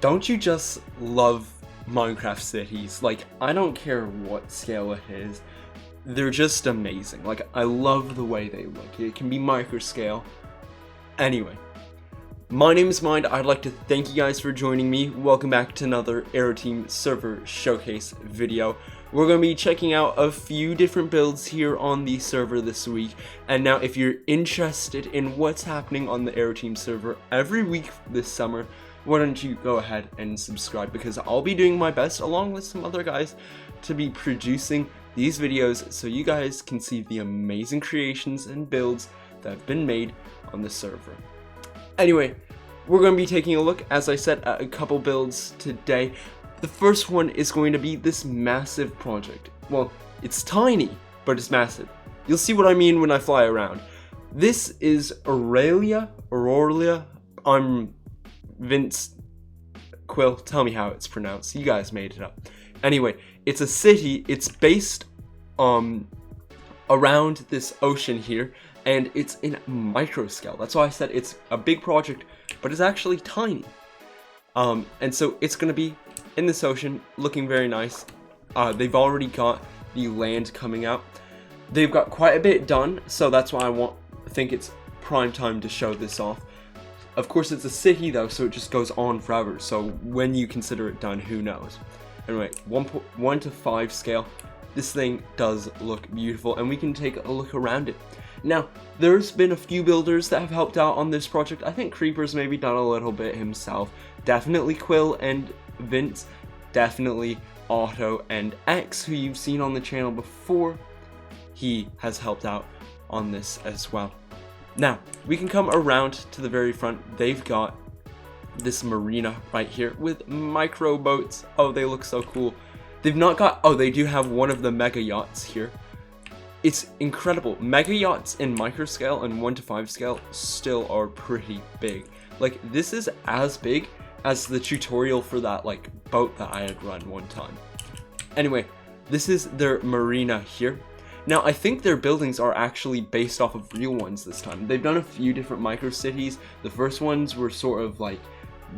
Don't you just love Minecraft cities? Like, I don't care what scale it is, they're just amazing. Like, I love the way they look. It can be micro scale. Anyway, my name is Mind. I'd like to thank you guys for joining me. Welcome back to another Aeroteam server showcase video. We're going to be checking out a few different builds here on the server this week. And now, if you're interested in what's happening on the Aeroteam server every week this summer, why don't you go ahead and subscribe, because I'll be doing my best along with some other guys to be producing these videos so you guys can see the amazing creations and builds that have been made on the server. Anyway, we're going to be taking a look, as I said, at a couple builds today. The first one is going to be this massive project. Well, it's tiny, but it's massive. You'll see what I mean when I fly around. This is Aurellia. I'm Vince Quill. Tell me how it's pronounced. You guys made it up. Anyway, it's a city. It's based around this ocean here, and it's in micro scale. That's why I said it's a big project, but it's actually tiny. And so it's going to be in this ocean, looking very nice. They've already got the land coming out. They've got quite a bit done, so that's why I think it's prime time to show this off. Of course, it's a city though, so it just goes on forever. So when you consider it done, who knows? Anyway, 1 to 5 scale. This thing does look beautiful, and we can take a look around it. Now, there's been a few builders that have helped out on this project. I think Creeper's maybe done a little bit himself. Definitely Quill and Vince. Definitely Otto and X, who you've seen on the channel before. He has helped out on this as well. Now, we can come around to the very front. They've got this marina right here with micro boats. Oh, they look so cool. They've not got, oh, they do have one of the mega yachts here. It's incredible. Mega yachts in micro scale and 1 to 5 scale still are pretty big. Like, this is as big as the tutorial for that, like, boat that I had run one time. Anyway, this is their marina here. Now, I think their buildings are actually based off of real ones this time. They've done a few different micro cities. The first ones were sort of like,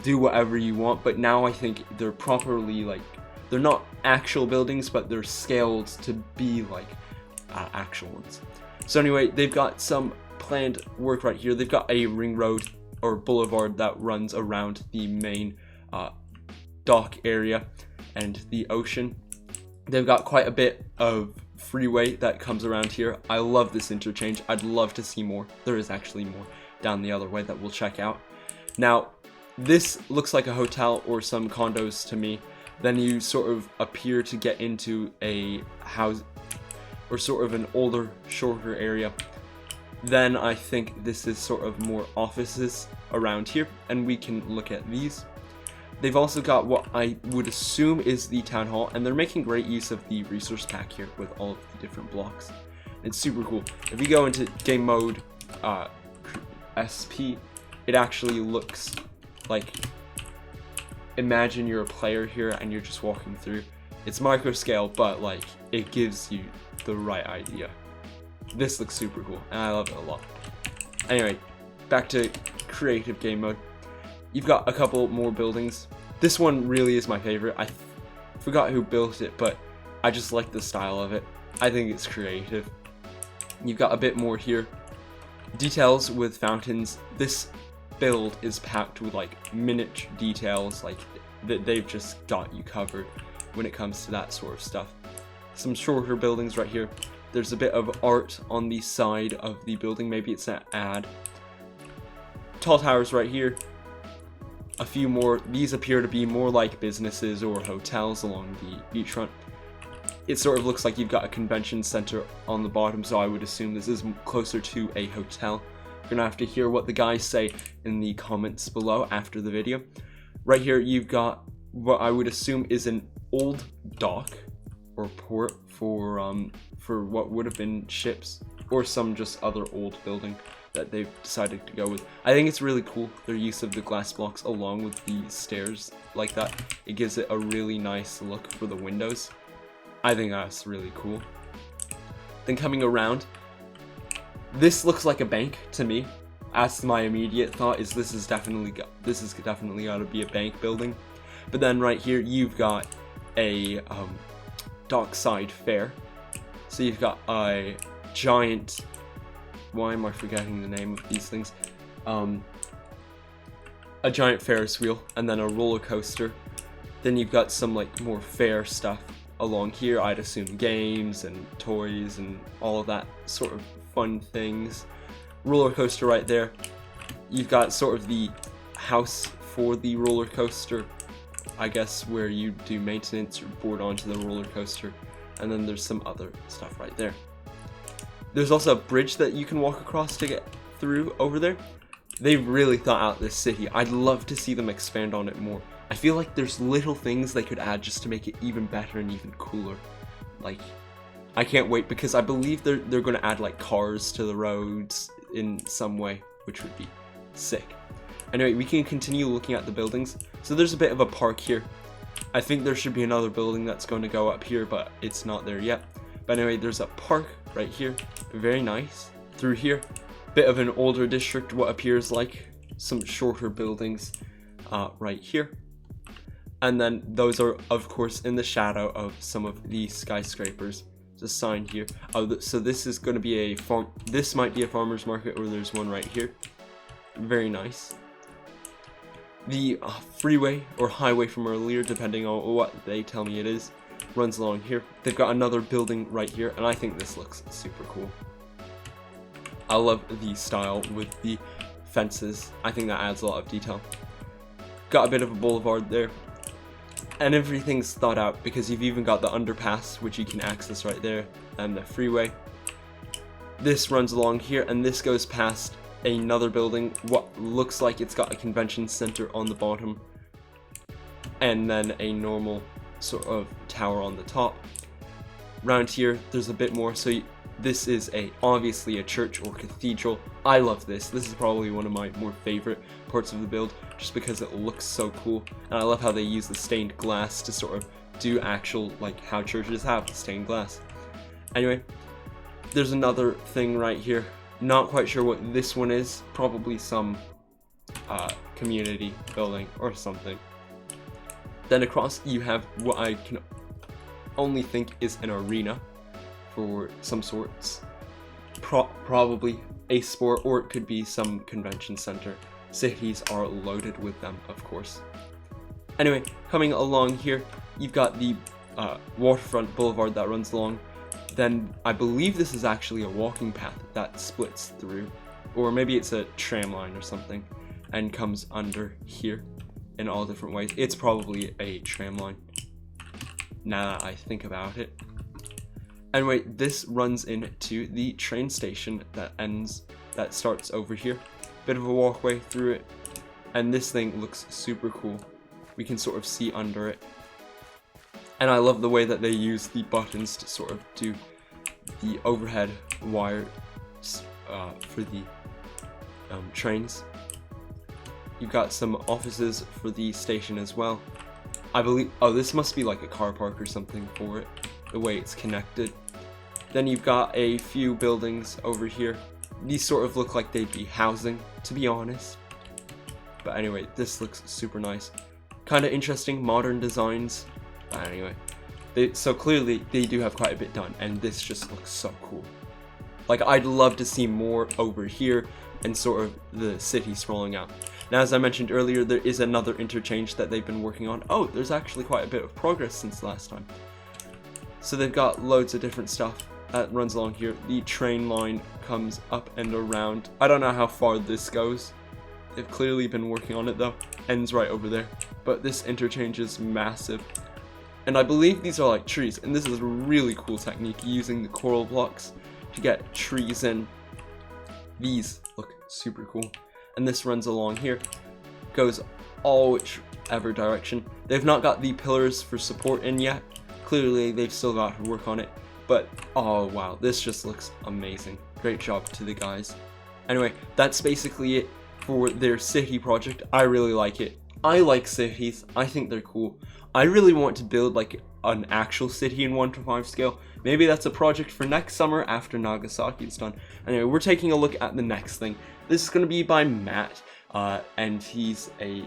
do whatever you want, but now I think they're properly, like, they're not actual buildings, but they're scaled to be like actual ones. So anyway, they've got some planned work right here. They've got a ring road or boulevard that runs around the main dock area and the ocean. They've got quite a bit of freeway that comes around here. I love this interchange. I'd love to see more. There is actually more down the other way that we'll check out. Now, this looks like a hotel or some condos to me. Then you sort of appear to get into a house or sort of an older, shorter area. Then I think this is sort of more offices around here, and we can look at these. They've also got what I would assume is the town hall, and they're making great use of the resource pack here with all of the different blocks. It's super cool. If you go into game mode SP, it actually looks like, imagine you're a player here and you're just walking through. It's micro scale, but like, it gives you the right idea. This looks super cool, and I love it a lot. Anyway, back to creative game mode. You've got a couple more buildings. This one really is my favorite. I forgot who built it, but I just like the style of it. I think it's creative. You've got a bit more here. Details with fountains. This build is packed with like miniature details, like that they've just got you covered when it comes to that sort of stuff. Some shorter buildings right here. There's a bit of art on the side of the building. Maybe it's an ad. Tall towers right here. A few more. These appear to be more like businesses or hotels along the beachfront. It sort of looks like you've got a convention center on the bottom, so I would assume this is closer to a hotel. You're gonna have to hear what the guys say in the comments below after the video. Right here, you've got what I would assume is an old dock or port for what would have been ships or some just other old building that they've decided to go with. I think it's really cool, their use of the glass blocks along with the stairs like that. It gives it a really nice look for the windows. I think that's really cool. Then coming around, this looks like a bank to me. as my immediate thought is this is definitely got to be a bank building. But then right here you've got a dockside fair. So you've got a giant, why am I forgetting the name of these things? A giant Ferris wheel, and then a roller coaster. Then you've got some like more fair stuff along here. I'd assume games and toys and all of that sort of fun things. Roller coaster right there. You've got sort of the house for the roller coaster, I guess, where you do maintenance or board onto the roller coaster. And then there's some other stuff right there. There's also a bridge that you can walk across to get through over there. They really thought out this city. I'd love to see them expand on it more. I feel like there's little things they could add just to make it even better and even cooler. Like, I can't wait, because I believe they're going to add like cars to the roads in some way, which would be sick. Anyway, we can continue looking at the buildings. So there's a bit of a park here. I think there should be another building that's going to go up here, but it's not there yet. But anyway, there's a park right here. Very nice. Through here, bit of an older district, what appears like some shorter buildings right here. And then those are, of course, in the shadow of some of the skyscrapers. There's a sign here. Oh, so this is going to be a farm. This might be a farmer's market, or there's one right here. Very nice. The freeway or highway from earlier, depending on what they tell me it is, runs along here. They've got another building right here, and I think this looks super cool. I love the style with the fences. I think that adds a lot of detail. Got a bit of a boulevard there. And everything's thought out, because you've even got the underpass, which you can access right there, and the freeway. This runs along here, and this goes past another building, what looks like it's got a convention center on the bottom, and then a normal sort of tower on the top. Round here, there's a bit more, so this is obviously a church or cathedral. I love this. This is probably one of my more favorite parts of the build, just because it looks so cool, and I love how they use the stained glass to sort of do actual, like how churches have the stained glass. Anyway, there's another thing right here. Not quite sure what this one is. Probably some community building or something. Then across you have what I can only think is an arena for some sorts. Probably a sport, or it could be some convention center. Cities are loaded with them, of course. Anyway, coming along here, you've got the Waterfront Boulevard that runs along. Then I believe this is actually a walking path that splits through, or maybe it's a tram line or something, and comes under here in all different ways. It's probably a tram line, now that I think about it. Anyway, this runs into the train station that starts over here. Bit of a walkway through it, and this thing looks super cool. We can sort of see under it. And I love the way that they use the buttons to sort of do the overhead wires for the trains. You've got some offices for the station as well. I believe, oh, this must be like a car park or something for it, the way it's connected. Then you've got a few buildings over here. These sort of look like they'd be housing, to be honest. But anyway, this looks super nice. Kind of interesting, modern designs. But anyway, so clearly they do have quite a bit done, and this just looks so cool. Like, I'd love to see more over here and sort of the city sprawling out. Now, as I mentioned earlier, there is another interchange that they've been working on. Oh, there's actually quite a bit of progress since last time. So they've got loads of different stuff that runs along here. The train line comes up and around. I don't know how far this goes. They've clearly been working on it though. Ends right over there. But this interchange is massive. And I believe these are like trees, and this is a really cool technique, using the coral blocks to get trees in. These look super cool. And this runs along here, goes all whichever direction. They've not got the pillars for support in yet. Clearly they've still got to work on it, but oh wow, this just looks amazing. Great job to the guys. Anyway, that's basically it for their city project. I really like it. I like cities. I think they're cool. I really want to build like an actual city in 1:5 scale. Maybe that's a project for next summer after Nagasaki is done. Anyway, we're taking a look at the next thing. This is going to be by Matt, and he's a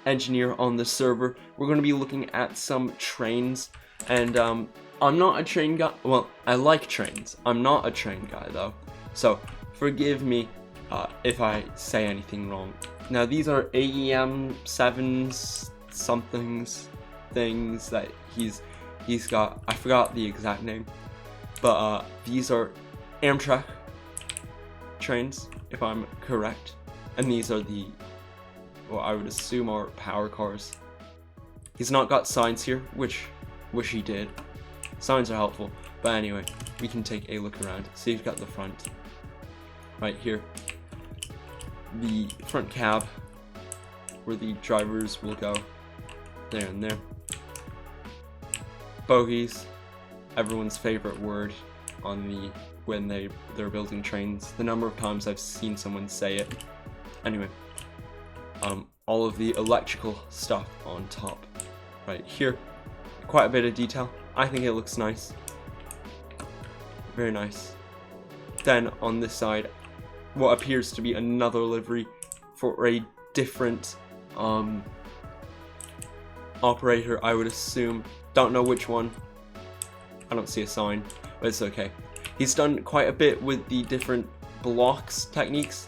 engineer on the server. We're going to be looking at some trains, and I'm not a train guy. Well, I like trains. I'm not a train guy though, so forgive me if I say anything wrong. Now these are AEM 7s somethings things that he's got. I forgot the exact name, but these are Amtrak trains, if I'm correct, and these are the, well, I would assume are power cars. He's not got signs here, which wish he did. Signs are helpful, but anyway, we can take a look around. So you've got the front right here, the front cab where the drivers will go, there and there. Bogies, everyone's favorite word on the when they're building trains. The number of times I've seen someone say it. Anyway, all of the electrical stuff on top right here. Quite a bit of detail. I think it looks nice. Very nice. Then on this side, what appears to be another livery for a different operator, I would assume. Don't know which one. I don't see a sign, but it's okay. He's done quite a bit with the different blocks techniques.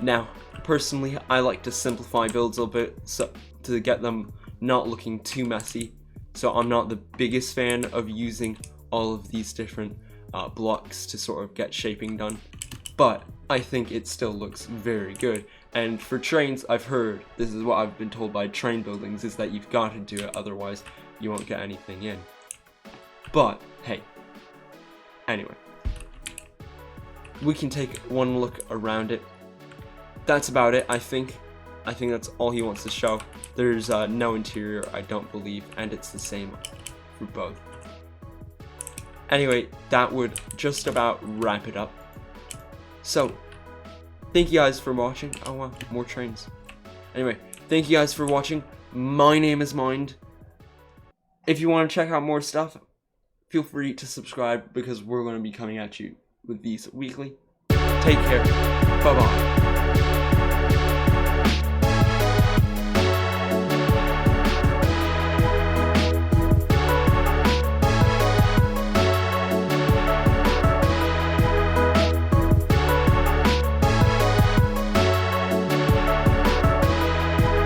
Now, personally, I like to simplify builds a bit so to get them not looking too messy. So I'm not the biggest fan of using all of these different blocks to sort of get shaping done, but I think it still looks very good. And for trains, I've heard, this is what I've been told by train buildings, is that you've got to do it, otherwise you won't get anything in. But hey, anyway, we can take one look around it. That's about it, I think. I think that's all he wants to show. There's no interior, I don't believe, and it's the same for both. Anyway, that would just about wrap it up. So, thank you guys for watching. Oh wow, more trains. Anyway, thank you guys for watching. My name is Mind. If you want to check out more stuff, feel free to subscribe because we're going to be coming at you with these weekly. Take care. Bye-bye.